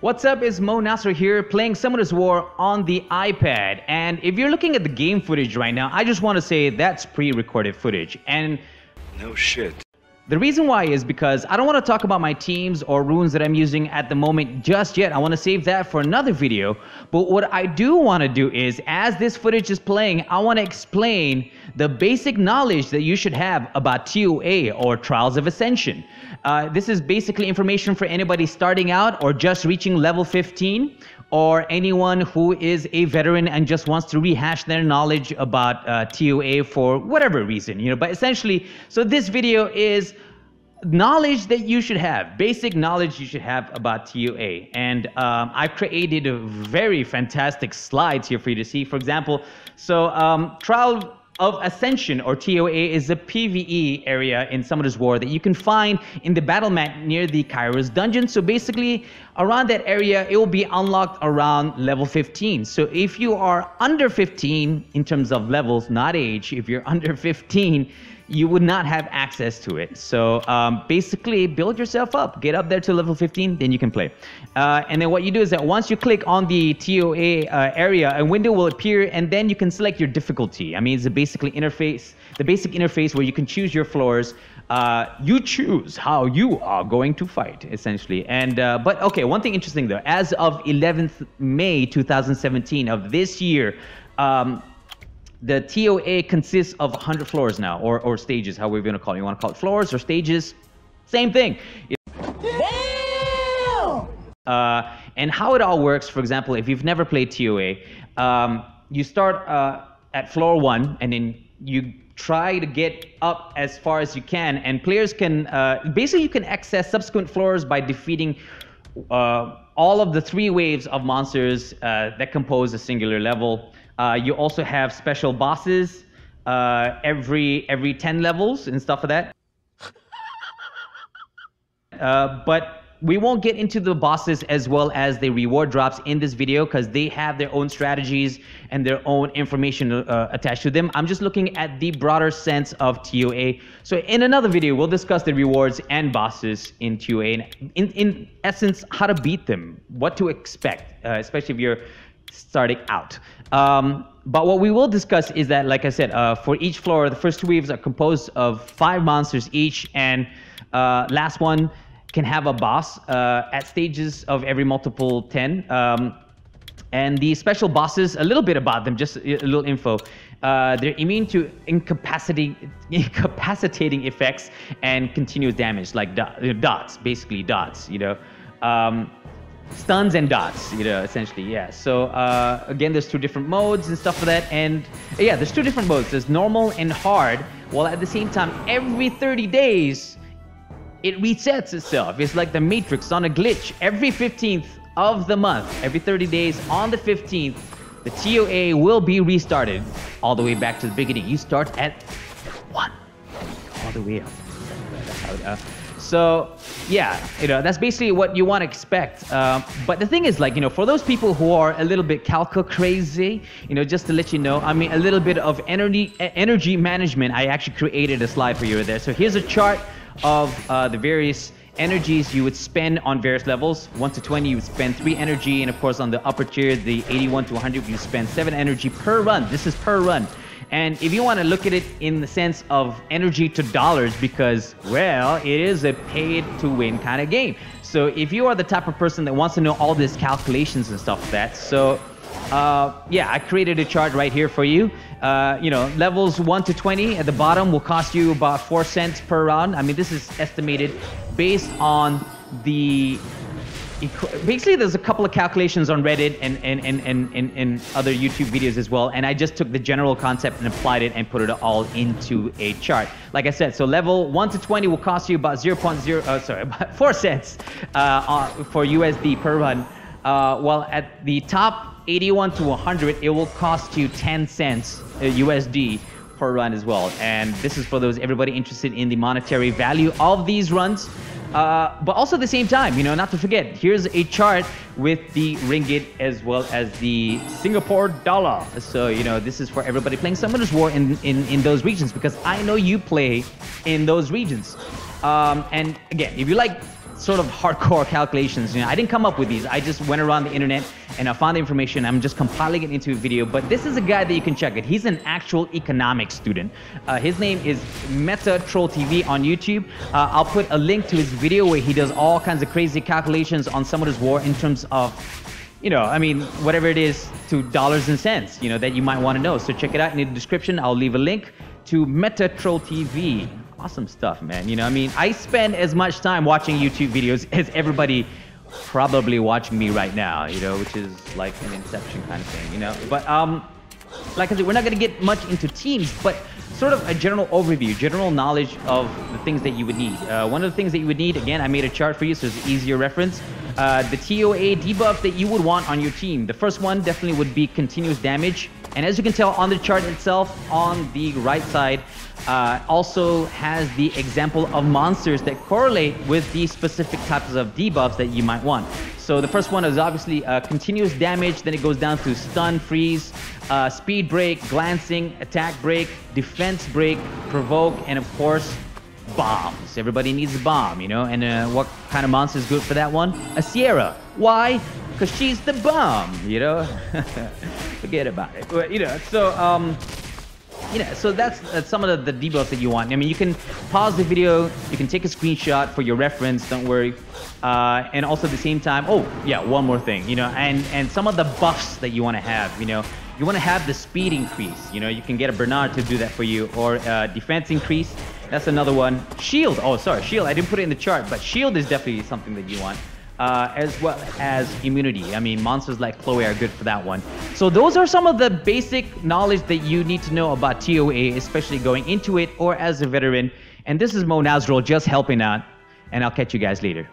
What's up, it's Mo Nasser here playing Summoners War on the iPad. And if you're looking at the game footage right now, I just want to say that's pre-recorded footage. And no shit. The reason why is because I don't want to talk about my teams or runes that I'm using at the moment just yet. I want to save that for another video. But what I do want to do is, as this footage is playing, I want to explain the basic knowledge that you should have about ToA, or Trials of Ascension. This is basically information for anybody starting out or just reaching level 15, or anyone who is a veteran and just wants to rehash their knowledge about ToA for whatever reason, but essentially, so this video is knowledge that you should have, basic knowledge you should have about ToA. And I've created a very fantastic slides here for you to see. For example, so Trial of Ascension, or ToA, is a PvE area in Summoners War that you can find in the battle mat near the Kairos dungeon. So basically, around that area, it will be unlocked around level 15. So if you are under 15 in terms of levels, not age, if you're under 15, you would not have access to it. So basically, build yourself up, get up there to level 15, then you can play. And then what you do is that once you click on the ToA area, a window will appear, and then you can select your difficulty. I mean, it's basically the basic interface where you can choose your floors. You choose how you are going to fight, essentially. And but okay, one thing interesting though, as of 11th May 2017 of this year, the ToA consists of 100 floors now, or stages, however you want to call it. You want to call it floors or stages, same thing. Damn! And how it all works, for example, if you've never played ToA, you start at floor 1, and then you try to get up as far as you can, and players can, basically you can access subsequent floors by defeating all of the 3 waves of monsters that compose a singular level. You also have special bosses every 10 levels and stuff like that. But we won't get into the bosses as well as the reward drops in this video, because they have their own strategies and their own information attached to them. I'm just looking at the broader sense of ToA. So in another video, we'll discuss the rewards and bosses in ToA, and in essence, how to beat them, what to expect, especially if you're starting out. But what we will discuss is that, like I said, for each floor, the first 2 waves are composed of 5 monsters each, and last one can have a boss at stages of every multiple 10. And the special bosses, a little bit about them, just a little info. They're immune to incapacitating effects and continuous damage, like dots, basically dots, stuns and dots, essentially, yeah. So again, there's 2 different modes and stuff like that, and yeah, there's 2 different modes. There's normal and hard, while at the same time, every 30 days, it resets itself. It's like the Matrix on a glitch. Every 15th of the month, every 30 days, on the 15th, the ToA will be restarted all the way back to the beginning. You start at 1, all the way up. That's how it, so yeah, that's basically what you want to expect. But the thing is, for those people who are a little bit calco crazy, just to let you know, I mean, a little bit of energy management, I actually created a slide for you there. So here's a chart of the various energies you would spend on various levels. 1 to 20, you would spend 3 energy, and of course on the upper tier, the 81 to 100, you spend 7 energy per run. This is per run. And if you want to look at it in the sense of energy to dollars, because, well, it is a paid-to-win kind of game. So if you are the type of person that wants to know all these calculations and stuff like that, so yeah, I created a chart right here for you. Levels 1 to 20 at the bottom will cost you about 4 cents per round. I mean, this is estimated based on the... Basically, there's a couple of calculations on Reddit and other YouTube videos as well, and I just took the general concept and applied it and put it all into a chart. Like I said, so level 1 to 20 will cost you about about 4 cents for USD per run, while at the top 81 to 100, it will cost you 10 cents USD per run as well. And this is for everybody interested in the monetary value of these runs. But also at the same time, not to forget, here's a chart with the ringgit as well as the Singapore dollar. So, this is for everybody playing Summoners War in those regions, because I know you play in those regions. And again, if you like sort of hardcore calculations. You know, I didn't come up with these. I just went around the internet and I found the information. I'm just compiling it into a video. But this is a guy that you can check it. He's an actual economics student. His name is Meta Troll TV on YouTube. I'll put a link to his video where he does all kinds of crazy calculations on some of his war in terms of, you know, I mean, whatever it is to dollars and cents, you know, that you might want to know. So check it out in the description. I'll leave a link to Meta Troll TV. Awesome stuff, man. You know, I mean, I spend as much time watching YouTube videos as everybody probably watching me right now, you know, which is like an Inception kind of thing, you know. But like I said, we're not going to get much into teams, but sort of a general overview, general knowledge of the things that you would need. One of the things that you would need, again, I made a chart for you, so it's easier reference. The ToA debuff that you would want on your team. The first one definitely would be continuous damage. And as you can tell on the chart itself, on the right side, also has the example of monsters that correlate with the specific types of debuffs that you might want. So the first one is obviously continuous damage, then it goes down to stun, freeze, speed break, glancing, attack break, defense break, provoke, and of course, bombs. Everybody needs a bomb, you know, and what kind of monster is good for that one? A Sierra. Why? Because she's the bomb, you know? Forget about it. But, you know, so, you know, so that's some of the debuffs that you want. I mean, you can pause the video, you can take a screenshot for your reference, don't worry. And also at the same time, oh, yeah, one more thing, you know, and some of the buffs that you want to have, you know. You want to have the speed increase, you know, you can get a Bernard to do that for you, or defense increase. That's another one. Shield, oh, sorry, shield, I didn't put it in the chart, but shield is definitely something that you want. As well as immunity. I mean, monsters like Chloe are good for that one. So those are some of the basic knowledge that you need to know about ToA, especially going into it or as a veteran. And this is Mo Nazrul just helping out, and I'll catch you guys later.